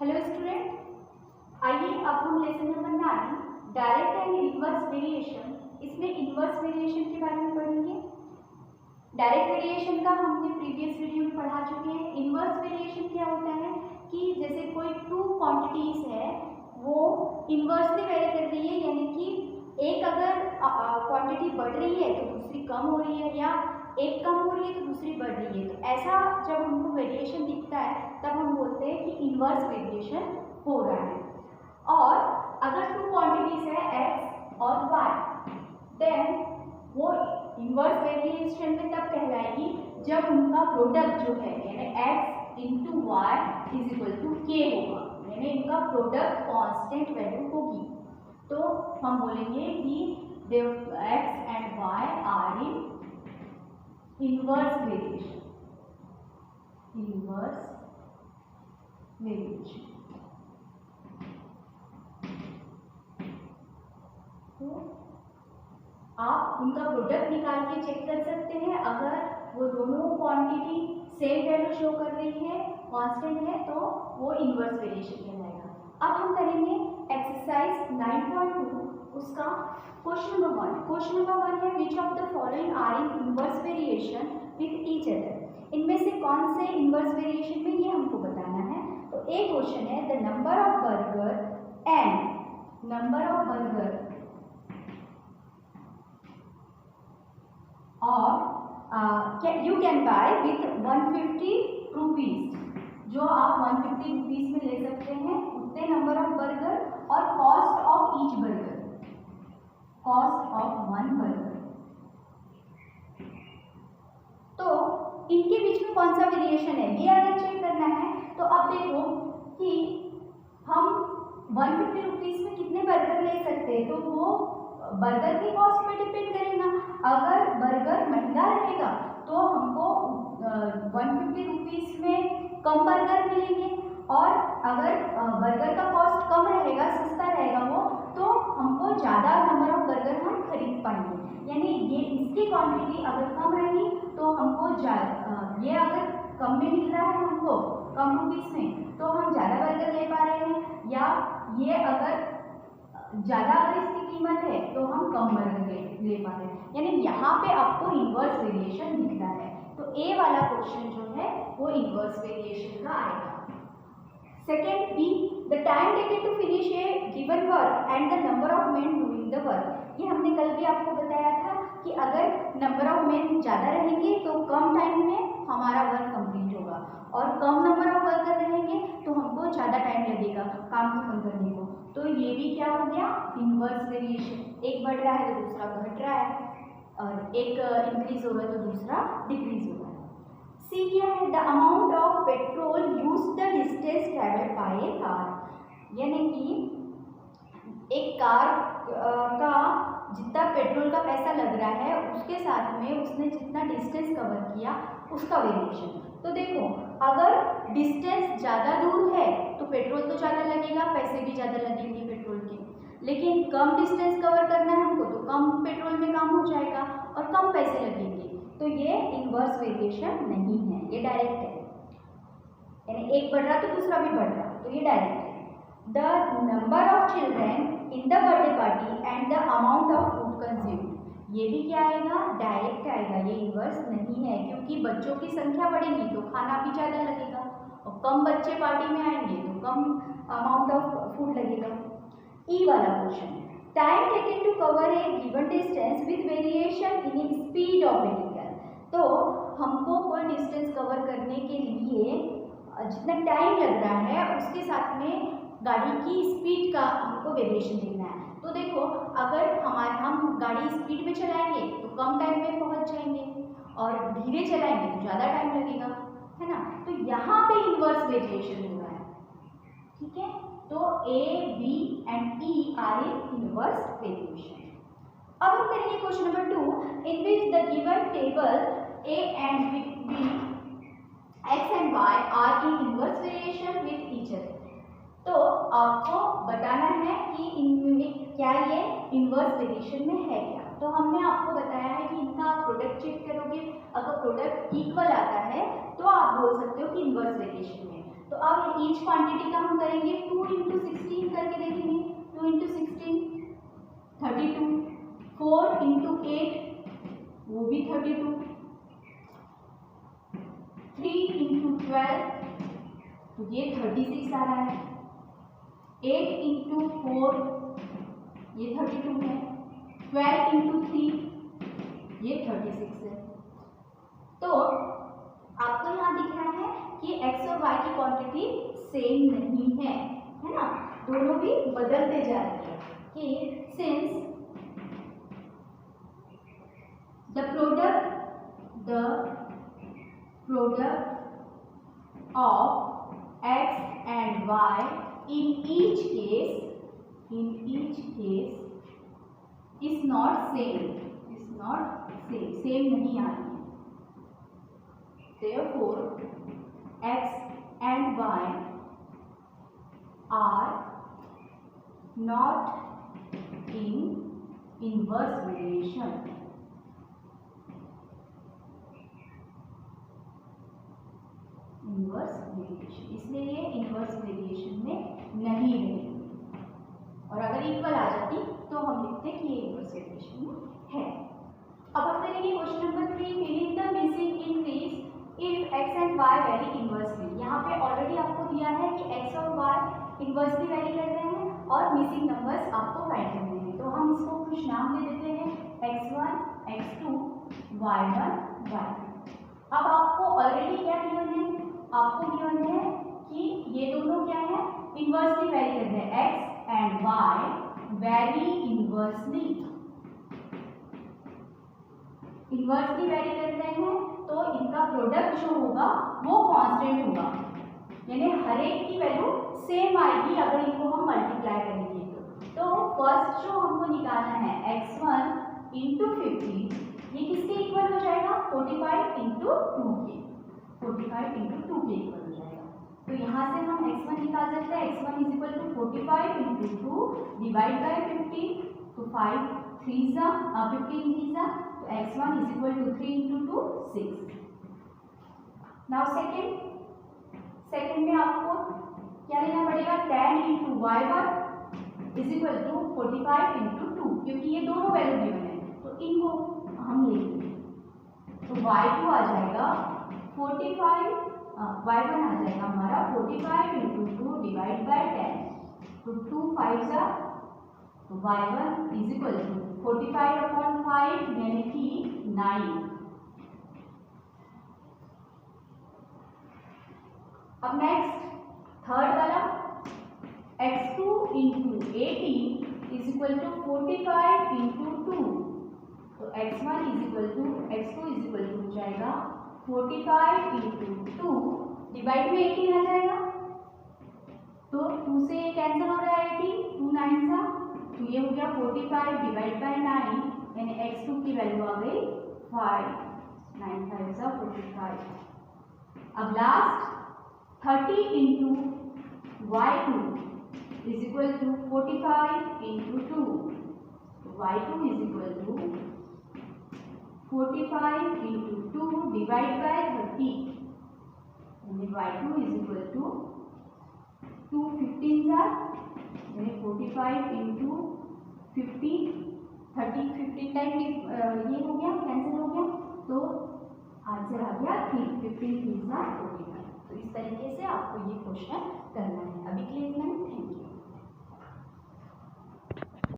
Hello student, आइए अब हम lesson number 9 direct and inverse variation, इसमें इनवर्स वेरिएशन के बारे में पढ़ेंगे। डायरेक्ट वेरिएशन का हमने प्रीवियस वीडियो में पढ़ा चुके हैं। इनवर्स वेरिएशन क्या होता है कि जैसे कोई टू क्वांटिटीज है वो इनवर्सली वेरी कर रही है, यानी कि एक अगर क्वांटिटी बढ़ रही है तो दूसरी कम हो रही है, या एक कम हो रही है तो दूसरी बढ़ रही है। तो ऐसा जब हमको वेरिएशन दिखता है तब हम बोलते हैं कि इनवर्स वेरिएशन हो रहा है। और अगर टू क्वांटिटीज है x और y, देन वो इनवर्स वेरिएशन में तब कहलाएगी जब उनका प्रोडक्ट जो है यानी x into y is equal to k होगा, यानी इनका प्रोडक्ट कांस्टेंट वैल्यू होगी। तो हम बोलेंगे कि x and y are in inverse variation. Inverse variation तो आप उनका प्रोडक्ट निकाल के चेक कर सकते हैं। अगर वो दोनों क्वांटिटी सेम वैल्यू शो कर रही है, कांस्टेंट है, तो वो इनवर्स वेरिएशन कहलाएगा। अब हम करेंगे एक्सरसाइज 9.2, उसका क्वेश्चन नंबर 1। क्वेश्चन नंबर 1 है which of the following are in inverse variation with each other. इनमें से कौन से इनवर्स वेरिएशन में, ये हमको बताना है। तो एक क्वेश्चन है the number of burger and number of burger और you can buy with 150 rupees, जो आप 150 रुपीज में ले सकते हैं उतने नंबर ऑफ बर्गर, और cost of each burger, cost of one burger. तो इनके बीच में कौन सा वेरिएशन है ये अगर चेक करना है तो अब देखो कि हम 150 रुपीज में कितने बर्गर ले सकते हैं, तो वो बर्गर की कॉस्ट पे डिपेंड करेगा। अगर बर्गर महंगा रहेगा तो हमको 150 रुपीज में कम बर्गर मिलेंगे, और अगर बर्गर का कॉस्ट कम रहेगा, सस्ता रहेगा वो, तो हमको ज़्यादा नंबर ऑफ बर्गर हम खरीद पाएंगे। यानी ये इसकी क्वांटिटी अगर कम रही तो हमको ये अगर कम में मिल रहा है हमको कम रुपीस में, तो हम ज़्यादा बर्गर ले पा रहे हैं, या ये अगर ज़्यादा अगर इसकी कीमत है तो हम कम बर्गर ले पा रहे हैं। यानी यहाँ पे आपको इनवर्स वेरिएशन दिखता है। तो ए वाला क्वेश्चन जो है वो इनवर्स वेरिएशन का आएगा। Second B, the time taken to finish a given work and the number of men doing the work. ये हमने कल भी आपको बताया था कि अगर नंबर ऑफ मेन ज़्यादा रहेंगे तो कम टाइम में हमारा वर्क कंप्लीट होगा, और कम नंबर ऑफ वर्कर रहेंगे तो हमको ज़्यादा टाइम लगेगा काम खत्म करने को। तो ये भी क्या हो गया, इनवर्स वेरिएशन। एक बढ़ रहा है तो दूसरा घट रहा है, और एक इंक्रीज होगा तो दूसरा डिक्रीज होगा। सी क्या है, the amount of petrol use the distance travelled by A car. यानी कि एक कार का जितना पेट्रोल का पैसा लग रहा है उसके साथ में उसने जितना डिस्टेंस कवर किया उसका वेरिएशन। तो देखो अगर डिस्टेंस ज़्यादा दूर है तो पेट्रोल तो ज़्यादा लगेगा, पैसे भी ज़्यादा लगेंगे पेट्रोल के। लेकिन कम डिस्टेंस कवर करना है हमको तो कम पेट्रोल में काम हो जाएगा और कम पैसे लगेंगे। तो ये इनवर्स वेरिएशन नहीं है, ये डायरेक्ट है। यानी एक बढ़ रहा तो दूसरा भी बढ़ रहा, तो ये डायरेक्ट है। The number of children in the birthday party and the amount of food consumed, ये भी क्या आएगा, डायरेक्ट आएगा। ये इनवर्स नहीं है, क्योंकि बच्चों की संख्या बढ़ेगी तो खाना भी ज़्यादा लगेगा, और कम बच्चे पार्टी में आएंगे तो कम अमाउंट ऑफ फूड लगेगा। ई वाला question, time taken to cover a given distance with variation in speed of vehicle. तो हमको कोई डिस्टेंस कवर करने के लिए जितना टाइम लग रहा है उसके साथ में गाड़ी की स्पीड का हमको वेरिएशन देखना है। तो देखो अगर हम गाड़ी स्पीड में चलाएंगे तो कम टाइम में पहुंच जाएंगे, और धीरे चलाएंगे तो ज़्यादा टाइम लगेगा, है ना। तो यहाँ पे इनवर्स वेरिएशन हो रहा है, ठीक है। तो A, B and E are in inverse variation. अब हम करेंगे question number 2, in which the given table A and B X and Y are in inverse variation with each other. तो आपको बताना है कि इनमें क्या ये इनवर्स वेरिएशन में है क्या। तो हमने आपको बताया है कि इनका आप प्रोडक्ट चेक करोगे, अगर प्रोडक्ट इक्वल आता है तो आप बोल सकते हो कि इनवर्स वेरिएशन में। तो अब ईच क्वांटिटी का हम करेंगे 2 इंटू 16 करके देखेंगे। 2 इंटू 16 32, 4 इंटू 8 वो भी 32, 3 इंटू 12 तो ये 36 आ रहा है, 8 इंटू 4 ये 32 है, 12 इंटू 3 ये 36 है। तो आपको यहाँ दिख रहा है कि x और y की क्वांटिटी सेम नहीं है ना, दोनों भी बदलते जा रहे हैं कि since the product of x and y in each case is not same, same नहीं आ रही है। Therefore, x and y are not in inverse relation. इसलिए ये इनवर्स वेरिएशन में नहीं रहेगी, और अगर इक्वल आ जाती तो हम लिखते कि ये इनवर्स वेरिएशन में है। अब हम करेंगे question number 3, filling the missing increase if x and y vary inversely. यहाँ पे ऑलरेडी आपको दिया है कि x और y इनवर्सली वेरी कर रहे हैं और मिसिंग नंबर्स आपको फाइंड करने हैं। तो हम इसको कुछ नाम दे देते हैं x1, x2, y1, y2। अब आपको ऑलरेडी क्या गिवन है, आपको गिवन है कि ये दोनों क्या है, इनवर्सली वेरी कर रहे हैं, x and y vary inversely very कर रहे हैं, तो इनका प्रोडक्ट जो होगा वो कांस्टेंट होगा, यानी हर एक की वैल्यू सेम आएगी अगर इनको हम मल्टीप्लाई करेंगे। तो फर्स्ट जो हमको निकालना है x1 इंटू 50, ये किसके इक्वल हो जाएगा, 45 इंटू 2 के, 45 इंटू 2 के इक्वल हो जाएगा। तो यहाँ से हम x1 निकाल सकते हैं, x1 is equal to 45 into 2 divide by 50, तो 5 3 जा 15 3 जा, तो x1 is equal to 3 into 2 6। Now second में आपको क्या लेना पड़ेगा, 10 into y1 is equal to 45 into 2, क्योंकि ये दोनों वैल्यू गिवन है तो इनको हम लेंगे। तो y2 आ जाएगा 45, y1 आ जाएगा हमारा 45 इंटू 2 डिवाइड बाई 10, तो 2 5 जा, तो y1 is equal to 45 upon 5 यानी कि 9। अब नेक्स्ट थर्ड वाला x2 into 18 is equal to 45 into 2, तो x1 is equal to x2 is equal to हो जाएगा 45 इंटू 2 डिवाइड में 18 आ जाएगा, तो 2 से कैंसिल हो रहा है 18, 2 9 सा, तो ये हो गया 45 डिवाइड बाई 9 यानी x2 की वैल्यू आ गई 5, 9 5 सा 45। अब last 30 into y2 is equal to 45 into 2, y2 is equal to 45 into 2 divide by 30 यानी y2 इज इक्वल टू 2 15 जा, यानी 45 इंटू 15 30 15 टाइम ये हो गया कैंसिल हो गया, तो आंसर आ गया 3 15 3 जा 45। तो इस तरीके से आपको ये क्वेश्चन करना